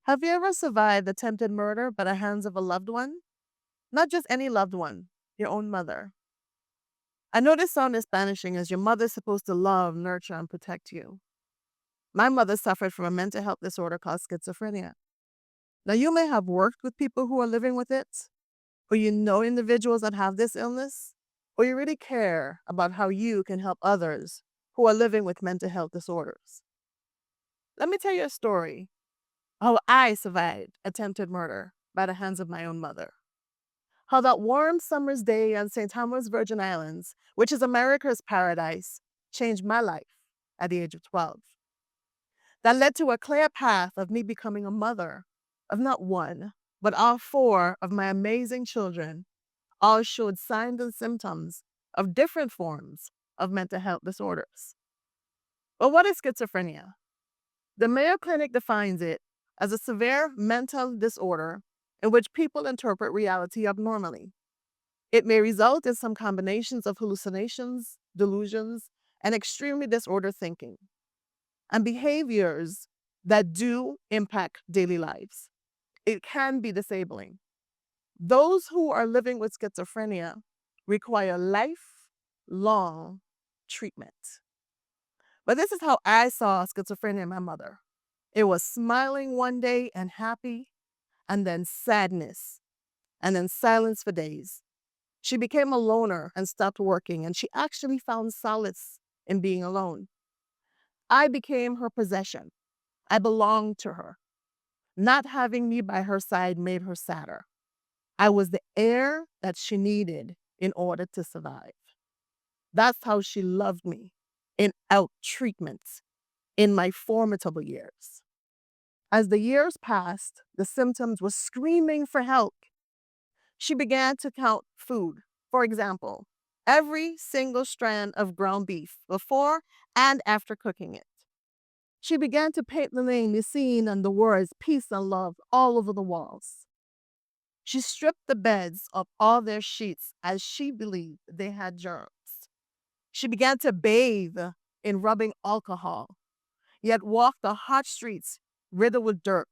Have you ever survived attempted murder by the hands of a loved one? Not just any loved one, your own mother. I know this sounds astonishing as your mother's supposed to love, nurture, and protect you. My mother suffered from a mental health disorder called schizophrenia. Now, you may have worked with people who are living with it, or you know individuals that have this illness, or you really care about how you can help others who are living with mental health disorders. Let me tell you a story how I survived attempted murder by the hands of my own mother. How that warm summer's day on St. Thomas Virgin Islands, which is America's paradise, changed my life at the age of 12. That led to a clear path of me becoming a mother of not one, but all four of my amazing children. All showed signs and symptoms of different forms of mental health disorders. But what is schizophrenia? The Mayo Clinic defines it as a severe mental disorder in which people interpret reality abnormally. It may result in some combinations of hallucinations, delusions, and extremely disordered thinking, and behaviors that do impact daily lives. It can be disabling. Those who are living with schizophrenia require lifelong treatment. But this is how I saw schizophrenia in my mother. It was smiling one day and happy, and then sadness, and then silence for days. She became a loner and stopped working, and she actually found solace in being alone. I became her possession. I belonged to her. Not having me by her side made her sadder. I was the air that she needed in order to survive. That's how she loved me in out treatments in my formidable years. As the years passed, the symptoms were screaming for help. She began to count food. For example, every single strand of ground beef before and after cooking it. She began to paint the name, the scene, and the words peace and love all over the walls. She stripped the beds of all their sheets as she believed they had germs. She began to bathe in rubbing alcohol, yet walked the hot streets riddled with dirt,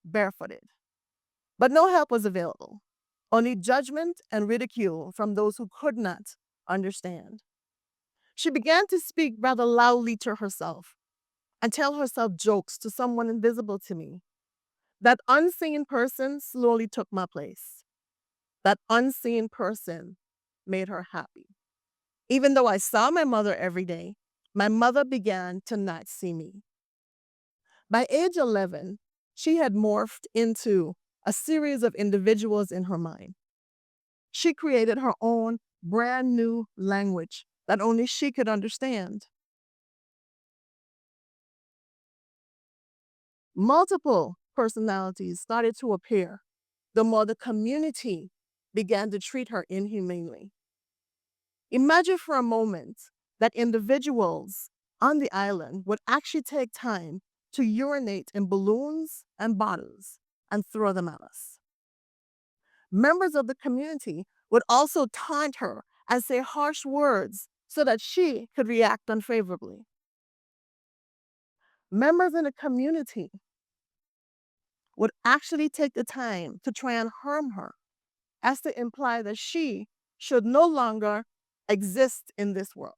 barefooted. But no help was available, only judgment and ridicule from those who could not understand. She began to speak rather loudly to herself and tell herself jokes to someone invisible to me. That unseen person slowly took my place. That unseen person made her happy. Even though I saw my mother every day, my mother began to not see me. By age 11, she had morphed into a series of individuals in her mind. She created her own brand new language that only she could understand. Multiple personalities started to appear the more the community began to treat her inhumanely. Imagine for a moment that individuals on the island would actually take time to urinate in balloons and bottles and throw them at us. Members of the community would also taunt her and say harsh words so that she could react unfavorably. Members in the community would actually take the time to try and harm her, as to imply that she should no longer exist in this world.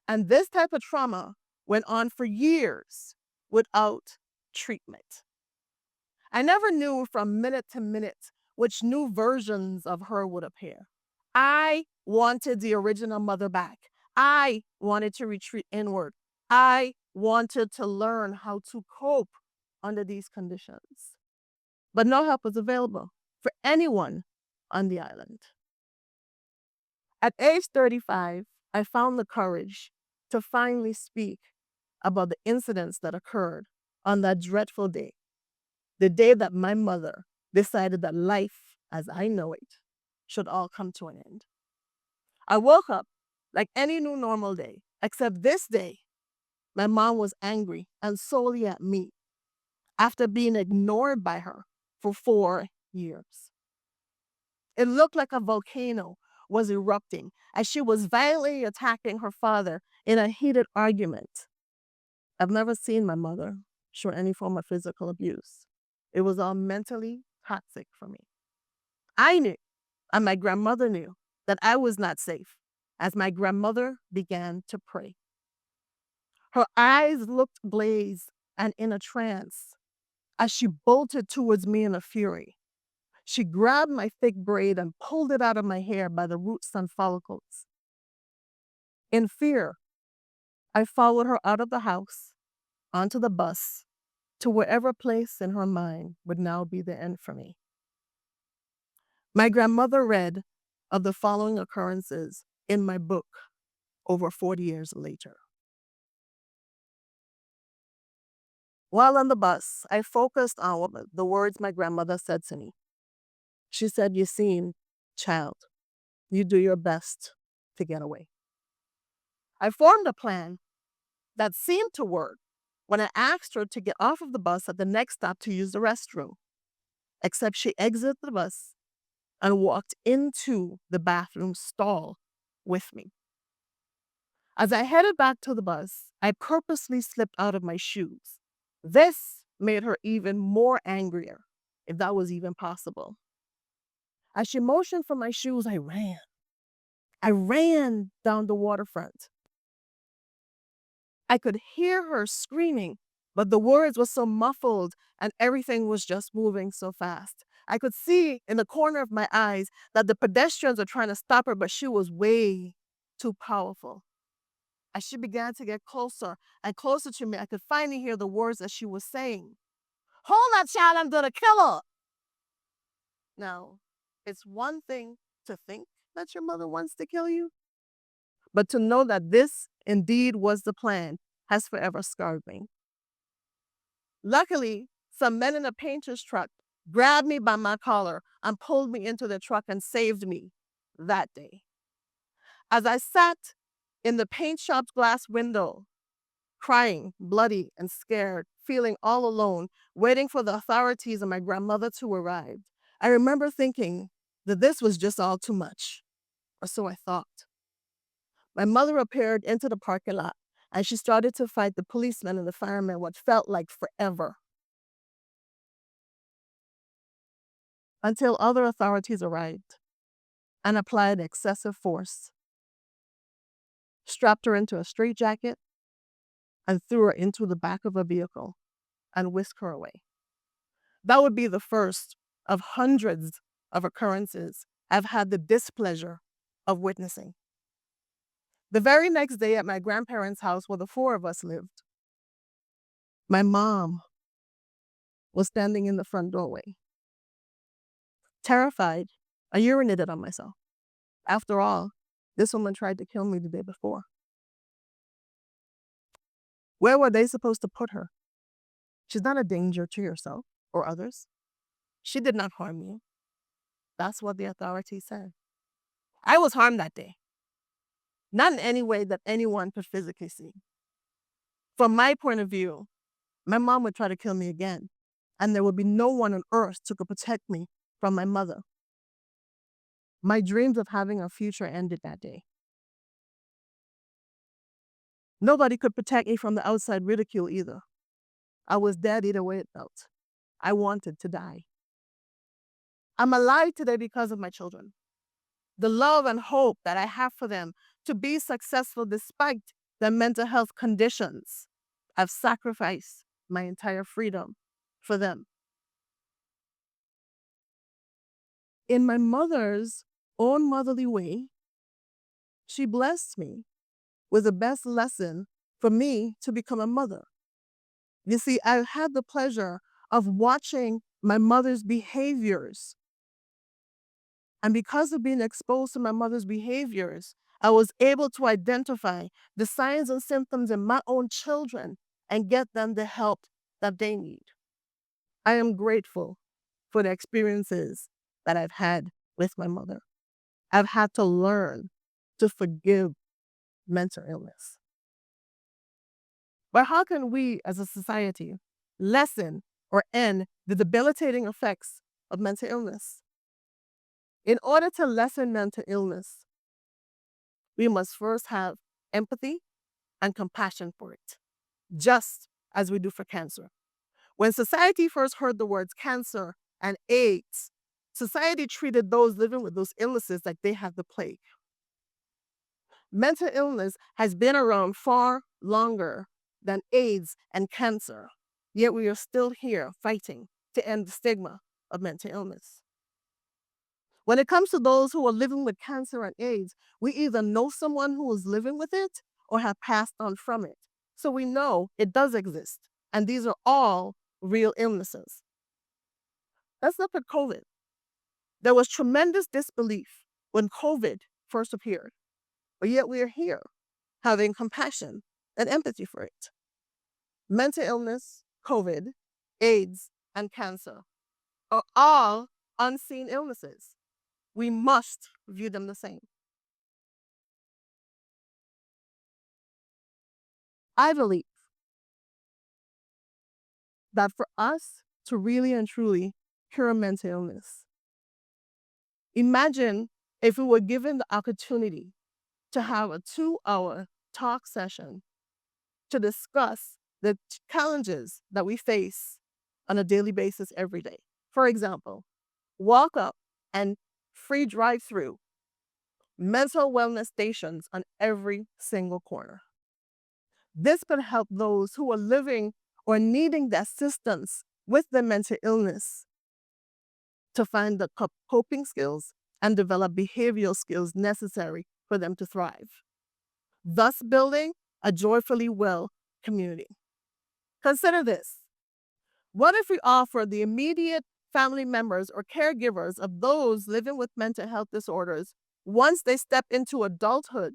And this type of trauma went on for years without treatment. I never knew from minute to minute which new versions of her would appear. I wanted the original mother back. I wanted to retreat inward. I wanted to learn how to cope under these conditions. But no help was available for anyone on the island. At age 35, I found the courage to finally speak about the incidents that occurred on that dreadful day, the day that my mother decided that life as I know it should all come to an end. I woke up like any new normal day, except this day, my mom was angry and solely at me after being ignored by her for 4 years. It looked like a volcano was erupting as she was violently attacking her father in a heated argument. I've never seen my mother show any form of physical abuse. It was all mentally toxic for me. I knew, and my grandmother knew, that I was not safe as my grandmother began to pray. Her eyes looked glazed and in a trance as she bolted towards me in a fury. She grabbed my thick braid and pulled it out of my hair by the roots and follicles. In fear, I followed her out of the house, onto the bus, to wherever place in her mind would now be the end for me. My grandmother read of the following occurrences in my book over 40 years later. While on the bus, I focused on the words my grandmother said to me. She said, "Yassin, child, you do your best to get away." I formed a plan that seemed to work when I asked her to get off of the bus at the next stop to use the restroom, except she exited the bus and walked into the bathroom stall with me. As I headed back to the bus, I purposely slipped out of my shoes. This made her even more angrier, if that was even possible. As she motioned for my shoes, I ran. I ran down the waterfront. I could hear her screaming, but the words were so muffled and everything was just moving so fast. I could see in the corner of my eyes that the pedestrians were trying to stop her, but she was way too powerful. As she began to get closer and closer to me, I could finally hear the words that she was saying. "Hold that child, I'm gonna kill her." Now, it's one thing to think that your mother wants to kill you, but to know that this indeed was the plan has forever scarred me. Luckily, some men in a painter's truck grabbed me by my collar and pulled me into the truck and saved me that day. As I sat in the paint shop's glass window, crying, bloody and scared, feeling all alone, waiting for the authorities and my grandmother to arrive, I remember thinking that this was just all too much, or so I thought. My mother appeared into the parking lot and she started to fight the policemen and the firemen what felt like forever, until other authorities arrived and applied excessive force, strapped her into a straitjacket, and threw her into the back of a vehicle and whisked her away. That would be the first of hundreds of occurrences I've had the displeasure of witnessing. The very next day at my grandparents' house where the four of us lived, my mom was standing in the front doorway. Terrified, I urinated on myself. After all, this woman tried to kill me the day before. Where were they supposed to put her? She's not a danger to yourself or others. She did not harm you. That's what the authorities said. I was harmed that day, not in any way that anyone could physically see. From my point of view, my mom would try to kill me again, and there would be no one on earth who could protect me from my mother. My dreams of having a future ended that day. Nobody could protect me from the outside ridicule either. I was dead either way it felt. I wanted to die. I'm alive today because of my children. The love and hope that I have for them to be successful despite their mental health conditions. I've sacrificed my entire freedom for them. In my mother's own motherly way, she blessed me with the best lesson for me to become a mother. You see, I had the pleasure of watching my mother's behaviors. And because of being exposed to my mother's behaviors, I was able to identify the signs and symptoms in my own children and get them the help that they need. I am grateful for the experiences that I've had with my mother. I've had to learn to forgive mental illness. But how can we as a society lessen or end the debilitating effects of mental illness? In order to lessen mental illness, we must first have empathy and compassion for it, just as we do for cancer. When society first heard the words cancer and AIDS, society treated those living with those illnesses like they had the plague. Mental illness has been around far longer than AIDS and cancer, yet we are still here fighting to end the stigma of mental illness. When it comes to those who are living with cancer and AIDS, we either know someone who is living with it or have passed on from it. So we know it does exist. And these are all real illnesses. Let's look at COVID. There was tremendous disbelief when COVID first appeared, but yet we are here having compassion and empathy for it. Mental illness, COVID, AIDS, and cancer are all unseen illnesses. We must view them the same. I believe that for us to really and truly cure mental illness, imagine if we were given the opportunity to have a 2-hour talk session to discuss the challenges that we face on a daily basis every day. For example, walk up and free drive through mental wellness stations on every single corner. This could help those who are living or needing the assistance with their mental illness to find the coping skills and develop behavioral skills necessary for them to thrive, thus building a joyfully well community. Consider this. What if we offer the immediate family members or caregivers of those living with mental health disorders, once they step into adulthood,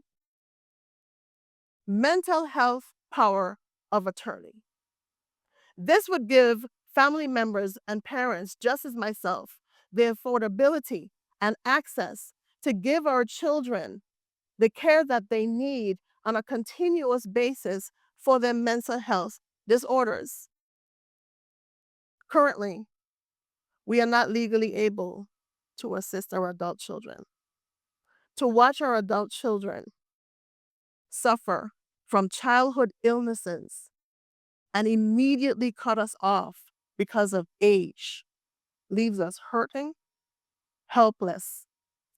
mental health power of attorney? This would give family members and parents, just as myself, the affordability and access to give our children the care that they need on a continuous basis for their mental health disorders. Currently, we are not legally able to assist our adult children. To watch our adult children suffer from childhood illnesses and immediately cut us off because of age leaves us hurting, helpless,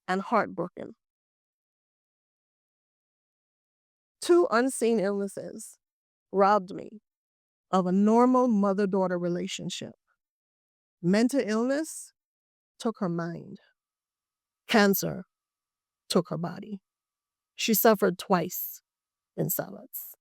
and heartbroken. 2 unseen illnesses robbed me of a normal mother-daughter relationship. Mental illness took her mind. Cancer took her body. She suffered twice in silence.